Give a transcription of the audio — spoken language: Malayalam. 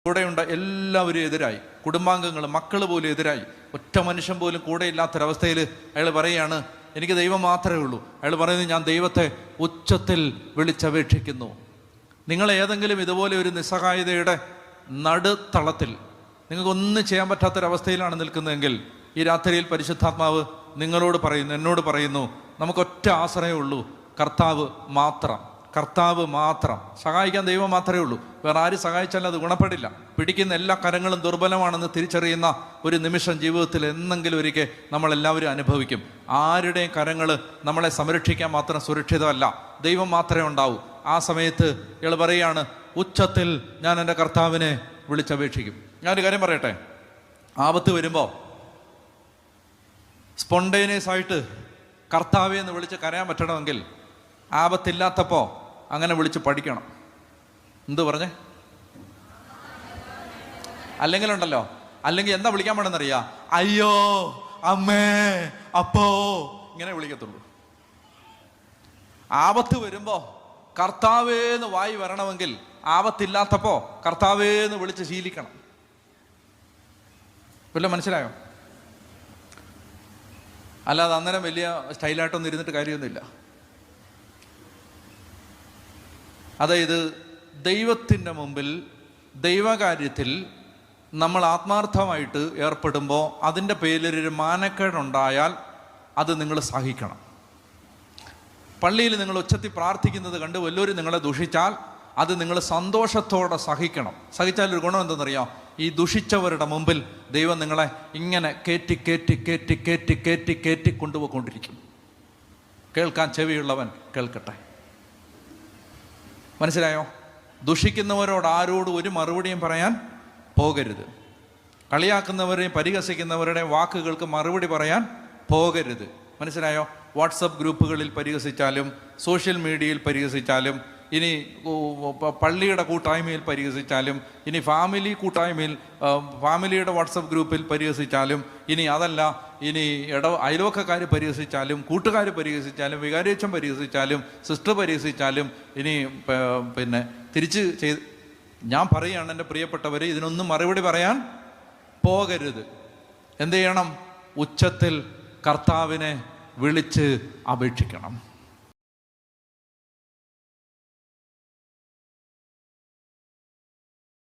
കൂടെയുണ്ട് എല്ലാവരും എതിരായി, കുടുംബാംഗങ്ങൾ, മക്കൾ പോലും എതിരായി, ഒറ്റ മനുഷ്യൻ പോലും കൂടെ ഇല്ലാത്തൊരവസ്ഥയിൽ അയാൾ പറയുകയാണ്, എനിക്ക് ദൈവം മാത്രമേ ഉള്ളൂ. അയാൾ പറയുന്നത്, ഞാൻ ദൈവത്തെ ഉച്ചത്തിൽ വിളിച്ചപേക്ഷിക്കുന്നു. നിങ്ങൾ ഏതെങ്കിലും ഇതുപോലെ ഒരു നിസ്സഹായതയുടെ നടുത്തളത്തിൽ നിങ്ങൾക്കൊന്നും ചെയ്യാൻ പറ്റാത്തൊരവസ്ഥയിലാണ് നിൽക്കുന്നതെങ്കിൽ ഈ രാത്രിയിൽ പരിശുദ്ധാത്മാവ് നിങ്ങളോട് പറയുന്നു, എന്നോട് പറയുന്നു, നമുക്കൊറ്റ ആശ്രയമേ ഉള്ളൂ, കർത്താവ് മാത്രം. കർത്താവ് മാത്രം. സഹായിക്കാൻ ദൈവം മാത്രമേ ഉള്ളൂ. വേറെ ആര് സഹായിച്ചാലും അത് ഗുണപ്പെടില്ല. പിടിക്കുന്ന എല്ലാ കരങ്ങളും ദുർബലമാണെന്ന് തിരിച്ചറിയുന്ന ഒരു നിമിഷം ജീവിതത്തിൽ എന്നെങ്കിലും ഒരിക്കൽ നമ്മളെല്ലാവരും അനുഭവിക്കും. ആരുടെയും കരങ്ങൾ നമ്മളെ സംരക്ഷിക്കാൻ മാത്രം സുരക്ഷിതമല്ല, ദൈവം മാത്രമേ ഉണ്ടാവൂ. ആ സമയത്ത് ഇയാൾ പറയുകയാണ്, ഉച്ചത്തിൽ ഞാൻ എൻ്റെ കർത്താവിനെ വിളിച്ചപേക്ഷിക്കും. ഞാനൊരു കാര്യം പറയട്ടെ, ആപത്ത് വരുമ്പോൾ സ്പോണ്ടേനിയസ് ആയിട്ട് കർത്താവെ എന്ന് വിളിച്ച് കരയാൻ പറ്റണമെങ്കിൽ ആപത്തില്ലാത്തപ്പോൾ അങ്ങനെ വിളിച്ച് പഠിക്കണം. എന്ത് പറഞ്ഞേ? അല്ലെങ്കിലുണ്ടല്ലോ, അല്ലെങ്കിൽ എന്താ വിളിക്കാൻ വേണമെന്നറിയാം, അയ്യോ, അമ്മേ, അപ്പോ, ഇങ്ങനെ വിളിക്കത്തുള്ളൂ. ആപത്ത് വരുമ്പോ കർത്താവേന്ന് വായി വരണമെങ്കിൽ ആപത്തില്ലാത്തപ്പോ കർത്താവേന്ന് വിളിച്ച് ശീലിക്കണം. വല്ലതും മനസ്സിലായോ? അല്ലാതെ അന്നേരം വലിയ സ്റ്റൈലായിട്ടൊന്നും ഇരുന്നിട്ട് കാര്യമൊന്നുമില്ല. അതായത് ദൈവത്തിൻ്റെ മുമ്പിൽ ദൈവകാര്യത്തിൽ നമ്മൾ ആത്മാർത്ഥമായിട്ട് ഏർപ്പെടുമ്പോൾ അതിൻ്റെ പേരിലൊരു മാനക്കേടുണ്ടായാൽ അത് നിങ്ങൾ സഹിക്കണം. പള്ളിയിൽ നിങ്ങൾ ഉച്ചത്തിൽ പ്രാർത്ഥിക്കുന്നത് കണ്ട് വല്ലവരും നിങ്ങളെ ദുഷിച്ചാൽ അത് നിങ്ങൾ സന്തോഷത്തോടെ സഹിക്കണം. സഹിച്ചാൽ ഒരു ഗുണം എന്തെന്നറിയാം, ഈ ദുഷിച്ചവരുടെ മുമ്പിൽ ദൈവം നിങ്ങളെ ഇങ്ങനെ കയറ്റി കയറ്റി കയറ്റി കയറ്റി കയറ്റി കയറ്റി കൊണ്ടുപോയിക്കൊണ്ടിരിക്കും. കേൾക്കാൻ ചെവിയുള്ളവൻ കേൾക്കട്ടെ. മനസ്സിലായോ? ദുഷിക്കുന്നവരോട് ആരോടും ഒരു മറുപടിയും പറയാൻ പോകരുത്. കളിയാക്കുന്നവരെയും പരിഹസിക്കുന്നവരുടെയും വാക്കുകൾക്ക് മറുപടി പറയാൻ പോകരുത്. മനസ്സിലായോ? വാട്സപ്പ് ഗ്രൂപ്പുകളിൽ പരിഹസിച്ചാലും, സോഷ്യൽ മീഡിയയിൽ പരിഹസിച്ചാലും, ഇനി പള്ളിയുടെ കൂട്ടായ്മയിൽ പരിഹസിച്ചാലും, ഇനി ഫാമിലി കൂട്ടായ്മയിൽ ഫാമിലിയുടെ വാട്സപ്പ് ഗ്രൂപ്പിൽ പരിഹസിച്ചാലും, ഇനി അതല്ല ഇനി അയൽവക്കക്കാർ പരിഹസിച്ചാലും, കൂട്ടുകാർ പരിഹസിച്ചാലും, വികാരിയച്ഛൻ പരിഹസിച്ചാലും, സിസ്റ്റർ പരിഹസിച്ചാലും, ഇനി പിന്നെ തിരിച്ച് ഞാൻ പറയുകയാണ്, എൻ്റെ പ്രിയപ്പെട്ടവർ, ഇതിനൊന്നും മറുപടി പറയാൻ പോകരുത്. എന്ത് ചെയ്യണം? ഉച്ചത്തിൽ കർത്താവിനെ വിളിച്ച് അപേക്ഷിക്കണം.